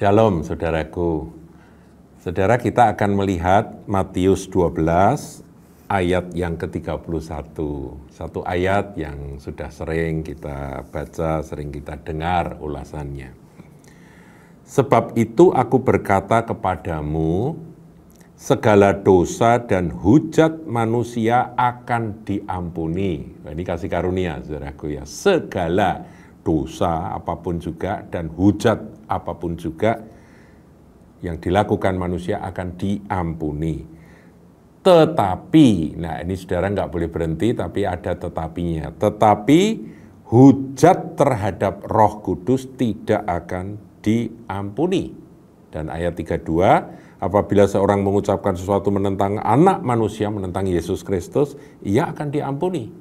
Shalom saudaraku. Saudara, kita akan melihat Matius 12 ayat yang ke-31. Satu ayat yang sudah sering kita baca, sering kita dengar ulasannya. Sebab itu aku berkata kepadamu, segala dosa dan hujat manusia akan diampuni. Nah, ini kasih karunia saudaraku ya. Segala dosa apapun juga dan hujat apapun juga yang dilakukan manusia akan diampuni. Tetapi, nah ini saudara nggak boleh berhenti, tapi ada tetapinya. Tetapi hujat terhadap Roh Kudus tidak akan diampuni. Dan ayat 32, apabila seorang mengucapkan sesuatu menentang anak manusia, menentang Yesus Kristus, ia akan diampuni.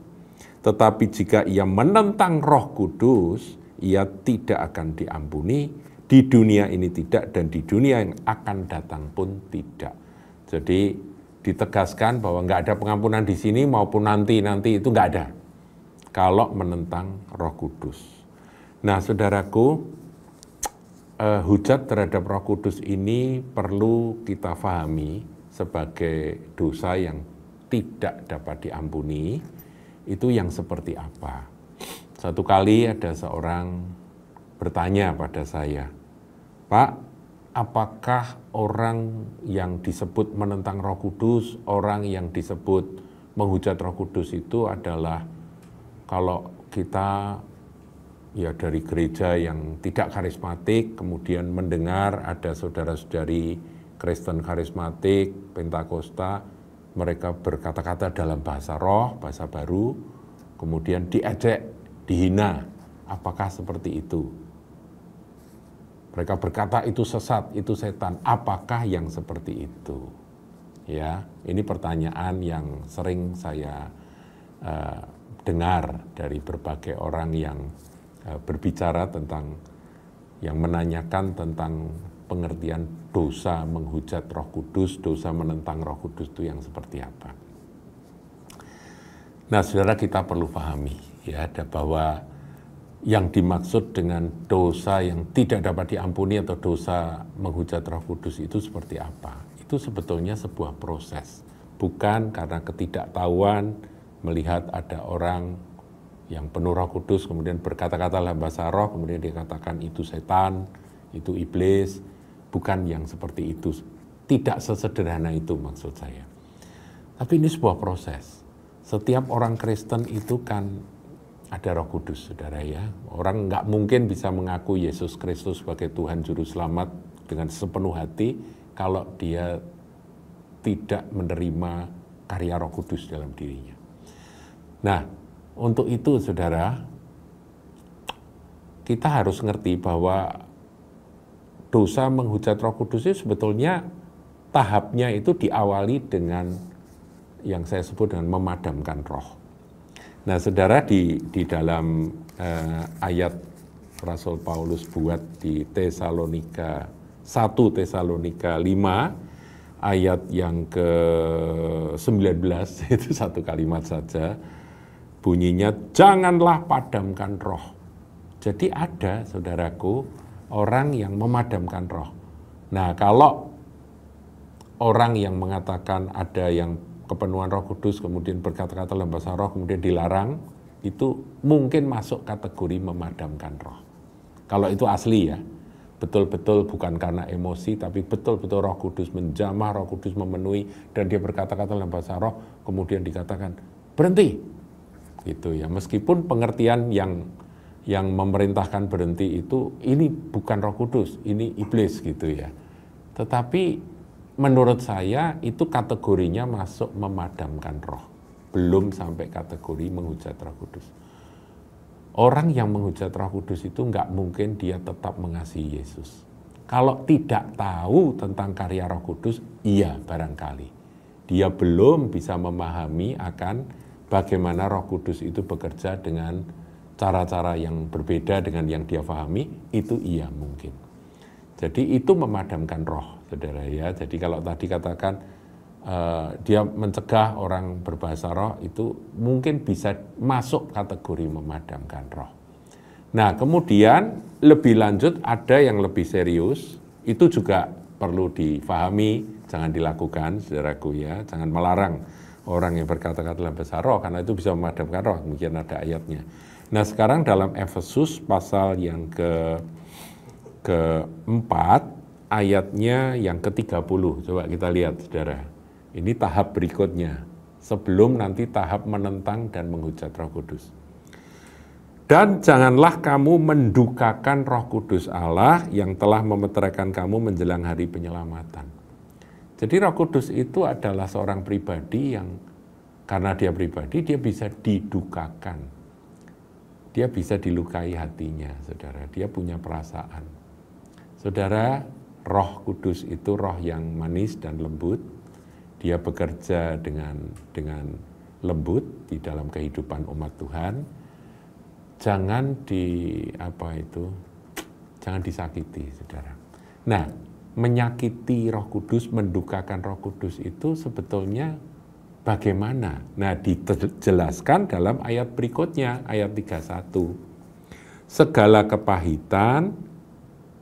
Tetapi jika ia menentang Roh Kudus, ia tidak akan diampuni, di dunia ini tidak, dan di dunia yang akan datang pun tidak. Jadi ditegaskan bahwa nggak ada pengampunan di sini maupun nanti itu nggak ada kalau menentang Roh Kudus. Nah saudaraku, hujat terhadap Roh Kudus ini perlu kita pahami sebagai dosa yang tidak dapat diampuni. Itu yang seperti apa? Satu kali ada seorang bertanya pada saya, Pak, apakah orang yang disebut menentang Roh Kudus, orang yang disebut menghujat Roh Kudus itu adalah kalau kita ya dari gereja yang tidak karismatik, kemudian mendengar ada saudara-saudari Kristen karismatik, Pentakosta, mereka berkata-kata dalam bahasa roh, bahasa baru, kemudian diejek, dihina. Apakah seperti itu? Mereka berkata itu sesat, itu setan. Apakah yang seperti itu? Ya, ini pertanyaan yang sering saya dengar dari berbagai orang yang berbicara tentang, yang menanyakan tentang pengertian dosa menghujat Roh Kudus, dosa menentang Roh Kudus itu yang seperti apa. Nah, saudara, kita perlu pahami ya bahwa yang dimaksud dengan dosa yang tidak dapat diampuni atau dosa menghujat Roh Kudus itu seperti apa. Itu sebetulnya sebuah proses, bukan karena ketidaktahuan melihat ada orang yang penuh Roh Kudus kemudian berkata-kata dalam bahasa roh, kemudian dikatakan itu setan, itu iblis. Bukan yang seperti itu, tidak sesederhana itu maksud saya. Tapi ini sebuah proses. Setiap orang Kristen itu kan ada Roh Kudus, saudara ya. Orang nggak mungkin bisa mengaku Yesus Kristus sebagai Tuhan Juru Selamat dengan sepenuh hati kalau dia tidak menerima karya Roh Kudus dalam dirinya. Nah, untuk itu saudara, kita harus ngerti bahwa dosa menghujat Roh Kudus itu sebetulnya tahapnya itu diawali dengan yang saya sebut dengan memadamkan roh. Nah, saudara, di dalam ayat Rasul Paulus buat di Tesalonika 1 Tesalonika 5 ayat yang ke-19 itu satu kalimat saja, bunyinya janganlah padamkan roh. Jadi ada, saudaraku, orang yang memadamkan roh. Nah, kalau orang yang mengatakan ada yang kepenuhan Roh Kudus, kemudian berkata-kata dalam bahasa roh, kemudian dilarang, itu mungkin masuk kategori memadamkan roh. Kalau itu asli ya, betul-betul bukan karena emosi, tapi betul-betul Roh Kudus menjamah, Roh Kudus memenuhi, dan dia berkata-kata dalam bahasa roh, kemudian dikatakan, berhenti. Gitu ya, meskipun pengertian yang memerintahkan berhenti itu, ini bukan Roh Kudus, ini iblis gitu ya. Tetapi menurut saya itu kategorinya masuk memadamkan roh. Belum sampai kategori menghujat Roh Kudus. Orang yang menghujat Roh Kudus itu nggak mungkin dia tetap mengasihi Yesus. Kalau tidak tahu tentang karya Roh Kudus, iya barangkali. Dia belum bisa memahami akan bagaimana Roh Kudus itu bekerja dengan cara-cara yang berbeda dengan yang dia pahami, itu iya mungkin. Jadi itu memadamkan roh, saudara ya. Jadi kalau tadi katakan dia mencegah orang berbahasa roh, itu mungkin bisa masuk kategori memadamkan roh. Nah, kemudian lebih lanjut ada yang lebih serius, Itu juga perlu difahami, jangan dilakukan, saudaraku ya. Jangan melarang orang yang berkata-kata dalam bahasa roh, karena itu bisa memadamkan roh. Mungkin ada ayatnya. Nah sekarang dalam Efesus pasal yang keempat, ayatnya yang ke-30. Coba kita lihat, saudara. Ini tahap berikutnya, sebelum nanti tahap menentang dan menghujat Roh Kudus. Dan janganlah kamu mendukakan Roh Kudus Allah yang telah memeteraikan kamu menjelang hari penyelamatan. Jadi Roh Kudus itu adalah seorang pribadi yang karena dia pribadi, dia bisa didukakan. Dia bisa dilukai hatinya, saudara. Dia punya perasaan. Saudara, Roh Kudus itu roh yang manis dan lembut. Dia bekerja dengan lembut di dalam kehidupan umat Tuhan. Jangan jangan disakiti, saudara. Nah, menyakiti Roh Kudus, mendukakan Roh Kudus itu sebetulnya bagaimana? Nah, dijelaskan dalam ayat berikutnya, ayat 31. Segala kepahitan,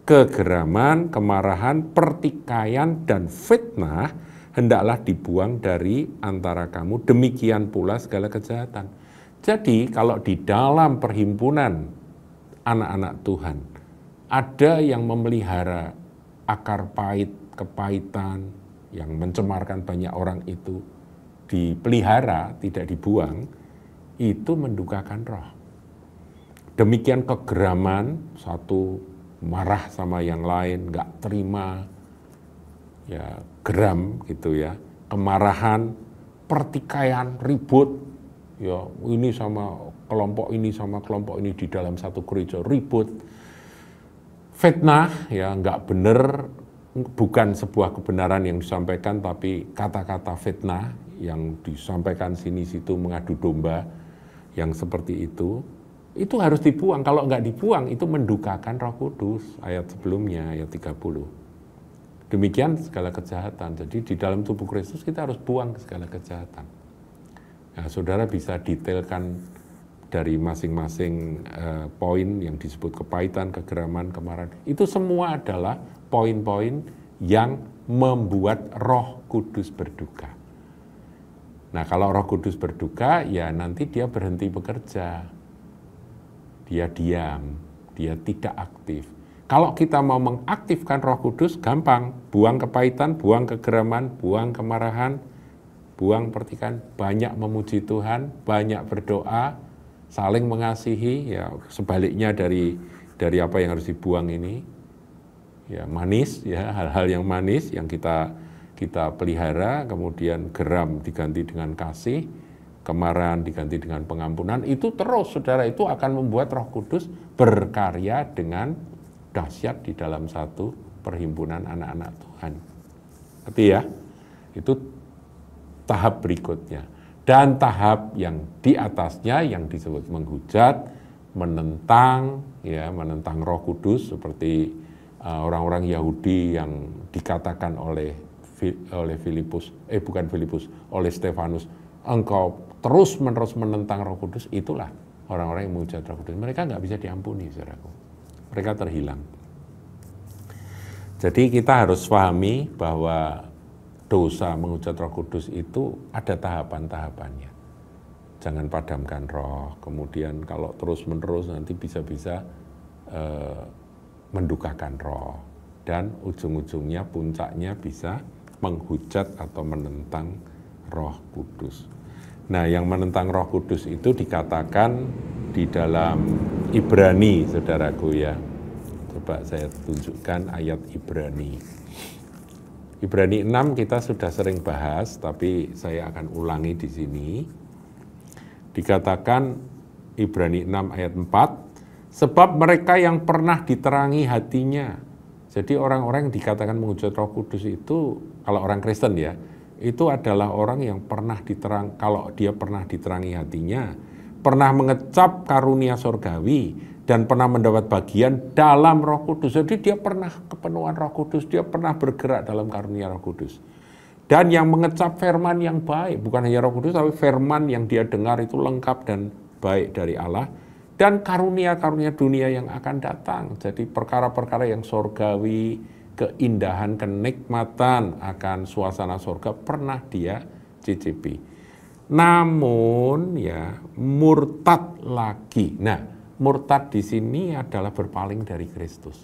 kegeraman, kemarahan, pertikaian, dan fitnah hendaklah dibuang dari antara kamu, demikian pula segala kejahatan. Jadi kalau di dalam perhimpunan anak-anak Tuhan, ada yang memelihara akar pahit, kepahitan, yang mencemarkan banyak orang itu, dipelihara, tidak dibuang, itu mendukakan roh. Demikian kegeraman, satu marah sama yang lain, nggak terima, ya geram gitu ya, kemarahan, pertikaian, ribut, ya ini sama kelompok ini di dalam satu gereja ribut, fitnah, ya nggak benar, bukan sebuah kebenaran yang disampaikan, tapi kata-kata fitnah yang disampaikan sini-situ, mengadu domba, yang seperti itu harus dibuang. Kalau nggak dibuang, itu mendukakan Roh Kudus, ayat sebelumnya, ayat 30. Demikian segala kejahatan. Jadi di dalam tubuh Kristus kita harus buang segala kejahatan. Nah, saudara bisa detailkan dari masing-masing poin yang disebut kepahitan, kegeraman, kemarahan. Itu semua adalah poin-poin yang membuat Roh Kudus berduka. Nah, kalau Roh Kudus berduka, ya nanti dia berhenti bekerja. Dia diam, dia tidak aktif. Kalau kita mau mengaktifkan Roh Kudus, gampang. Buang kepahitan, buang kegeraman, buang kemarahan, buang pertikaian, banyak memuji Tuhan, banyak berdoa, saling mengasihi, ya sebaliknya dari apa yang harus dibuang ini. Ya manis, ya hal-hal yang manis yang kita pelihara, kemudian geram diganti dengan kasih, kemarahan diganti dengan pengampunan, itu terus, saudara, itu akan membuat Roh Kudus berkarya dengan dahsyat di dalam satu perhimpunan anak-anak Tuhan. Ngerti ya? Itu tahap berikutnya. Dan tahap yang di atasnya yang disebut menghujat, menentang, ya menentang Roh Kudus, seperti orang-orang Yahudi yang dikatakan oleh Stefanus, engkau terus-menerus menentang Roh Kudus, itulah orang-orang yang menghujat Roh Kudus. Mereka nggak bisa diampuni, saudaraku. Mereka terhilang. Jadi kita harus pahami bahwa dosa menghujat Roh Kudus itu ada tahapan-tahapannya. Jangan padamkan roh, kemudian kalau terus-menerus nanti bisa-bisa mendukakan roh. Dan ujung-ujungnya, puncaknya bisa menghujat atau menentang Roh Kudus. Nah, yang menentang Roh Kudus itu dikatakan di dalam Ibrani, saudaraku ya. Coba saya tunjukkan ayat Ibrani. Ibrani 6 kita sudah sering bahas, tapi saya akan ulangi di sini. Dikatakan Ibrani 6 ayat 4, sebab mereka yang pernah diterangi hatinya. Jadi orang-orang yang dikatakan menghujat Roh Kudus itu, kalau orang Kristen ya, itu adalah orang yang pernah kalau dia pernah diterangi hatinya, pernah mengecap karunia sorgawi, dan pernah mendapat bagian dalam Roh Kudus. Jadi dia pernah kepenuhan Roh Kudus, dia pernah bergerak dalam karunia Roh Kudus. Dan yang mengecap firman yang baik, bukan hanya Roh Kudus, tapi firman yang dia dengar itu lengkap dan baik dari Allah. Dan karunia-karunia dunia yang akan datang. Jadi perkara-perkara yang sorgawi, keindahan, kenikmatan akan suasana surga pernah dia cicipi. Namun ya murtad lagi. Nah, murtad di sini adalah berpaling dari Kristus.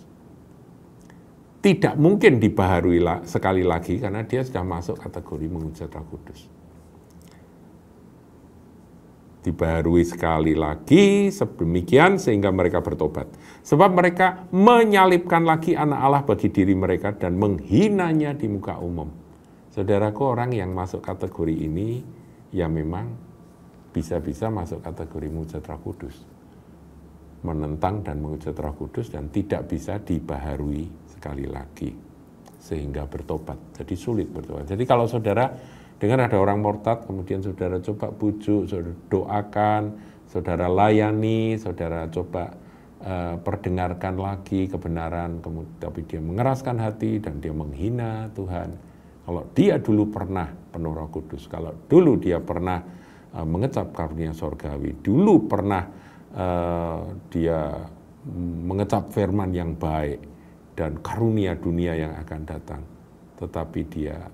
Tidak mungkin dibaharui sekali lagi karena dia sudah masuk kategori menghujat Roh Kudus. Dibaharui sekali lagi sedemikian sehingga mereka bertobat. Sebab mereka menyalibkan lagi anak Allah bagi diri mereka dan menghinanya di muka umum. Saudaraku, orang yang masuk kategori ini ya memang bisa-bisa masuk kategori menghujat Roh Kudus. Menentang dan menghujat Roh Kudus dan tidak bisa dibaharui sekali lagi sehingga bertobat. Jadi sulit bertobat. Jadi kalau saudara dengar ada orang murtad, kemudian saudara coba bujuk, saudara doakan, saudara layani, saudara coba perdengarkan lagi kebenaran, tapi dia mengeraskan hati dan dia menghina Tuhan. Kalau dia dulu pernah penuh Roh Kudus, kalau dulu dia pernah mengecap karunia sorgawi, dulu pernah dia mengecap firman yang baik dan karunia dunia yang akan datang, tetapi dia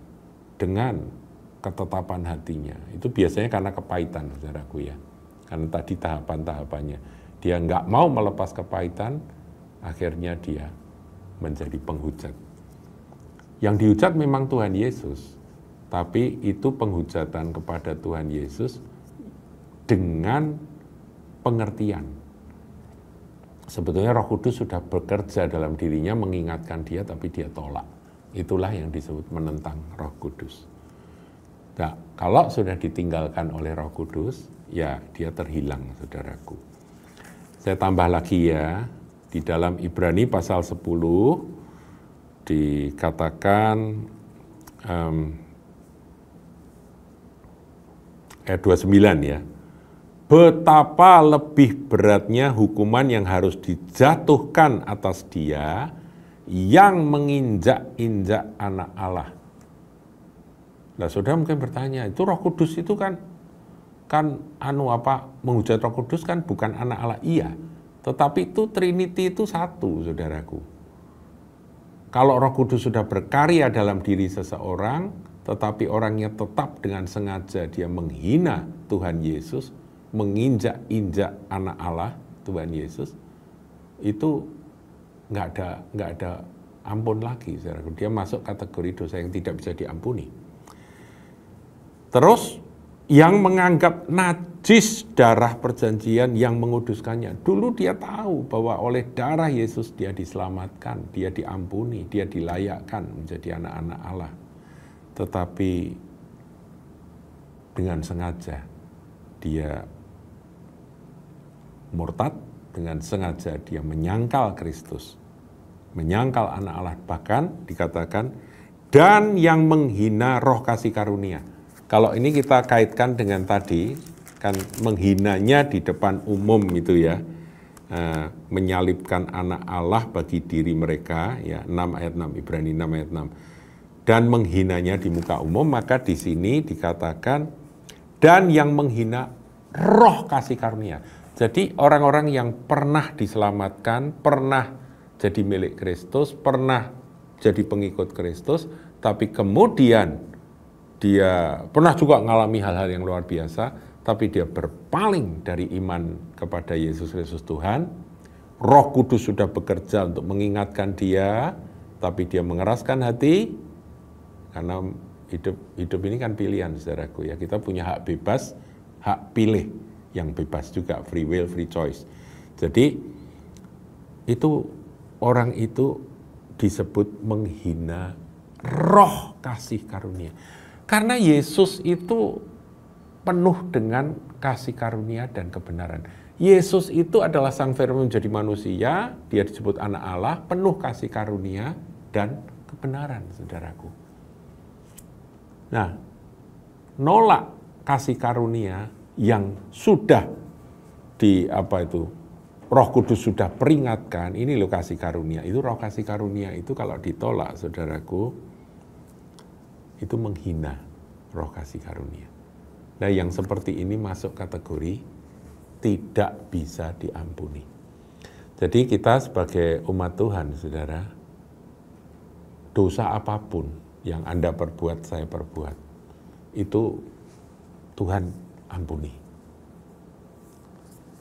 dengan ketetapan hatinya, itu biasanya karena kepahitan, saudaraku ya. Karena tadi tahapan-tahapannya, dia nggak mau melepas kepahitan, akhirnya dia menjadi penghujat. Yang dihujat memang Tuhan Yesus, tapi itu penghujatan kepada Tuhan Yesus dengan pengertian. Sebetulnya Roh Kudus sudah bekerja dalam dirinya mengingatkan dia, tapi dia tolak. Itulah yang disebut menentang Roh Kudus. Nah, kalau sudah ditinggalkan oleh Roh Kudus, ya dia terhilang, saudaraku. Saya tambah lagi ya, di dalam Ibrani pasal 10 dikatakan ayat 29 ya. Betapa lebih beratnya hukuman yang harus dijatuhkan atas dia yang menginjak-injak anak Allah. Nah, saudara mungkin bertanya, itu Roh Kudus itu kan menghujat Roh Kudus kan bukan anak Allah. Iya, tetapi itu Trinity itu satu, saudaraku. Kalau Roh Kudus sudah berkarya dalam diri seseorang, tetapi orangnya tetap dengan sengaja dia menghina Tuhan Yesus, menginjak-injak anak Allah, Tuhan Yesus, itu nggak ada ampun lagi, saudaraku. Dia masuk kategori dosa yang tidak bisa diampuni. Terus yang menganggap najis darah perjanjian yang menguduskannya. Dulu dia tahu bahwa oleh darah Yesus dia diselamatkan, dia diampuni, dia dilayakkan menjadi anak-anak Allah. Tetapi dengan sengaja dia murtad, dengan sengaja dia menyangkal Kristus, menyangkal anak Allah, bahkan dikatakan dan yang menghina roh kasih karunia. Kalau ini kita kaitkan dengan tadi, kan menghinanya di depan umum itu ya, menyalibkan anak Allah bagi diri mereka, ya 6 ayat 6, Ibrani 6 ayat 6. Dan menghinanya di muka umum, maka di sini dikatakan, dan yang menghina roh kasih karunia. Jadi orang-orang yang pernah diselamatkan, pernah jadi milik Kristus, pernah jadi pengikut Kristus, tapi kemudian dia pernah juga mengalami hal-hal yang luar biasa, tapi dia berpaling dari iman kepada Yesus Kristus Tuhan. Roh Kudus sudah bekerja untuk mengingatkan dia, tapi dia mengeraskan hati, karena hidup ini kan pilihan, saudaraku ya. Kita punya hak bebas, hak pilih yang bebas juga, free will, free choice. Jadi itu orang itu disebut menghina roh kasih karunia. Karena Yesus itu penuh dengan kasih karunia dan kebenaran. Yesus itu adalah Sang Firman menjadi manusia, dia disebut anak Allah, penuh kasih karunia dan kebenaran, saudaraku. Nah, nolak kasih karunia yang sudah Roh Kudus sudah peringatkan, ini loh kasih karunia. Itu roh kasih karunia itu kalau ditolak, saudaraku, itu menghina roh kasih karunia. Nah, yang seperti ini masuk kategori tidak bisa diampuni. Jadi kita sebagai umat Tuhan, saudara, dosa apapun yang Anda perbuat, saya perbuat, itu Tuhan ampuni.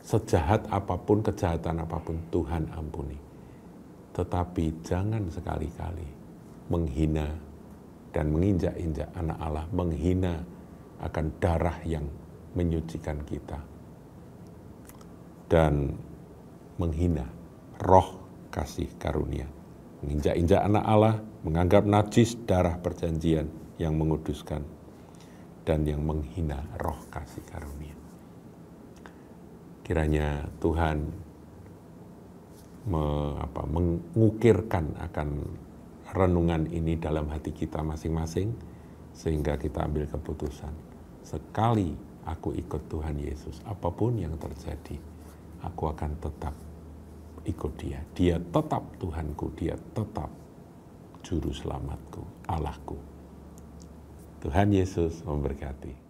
Sejahat apapun, kejahatan apapun, Tuhan ampuni. Tetapi jangan sekali-kali menghina dan menginjak-injak anak Allah, menghina akan darah yang menyucikan kita, dan menghina roh kasih karunia, menginjak-injak anak Allah, menganggap najis darah perjanjian yang menguduskan, dan yang menghina roh kasih karunia. Kiranya Tuhan mengukirkan akan renungan ini dalam hati kita masing-masing, sehingga kita ambil keputusan, sekali aku ikut Tuhan Yesus, apapun yang terjadi, aku akan tetap ikut Dia. Dia tetap Tuhanku, Dia tetap Juru Selamatku, Allahku. Tuhan Yesus memberkati.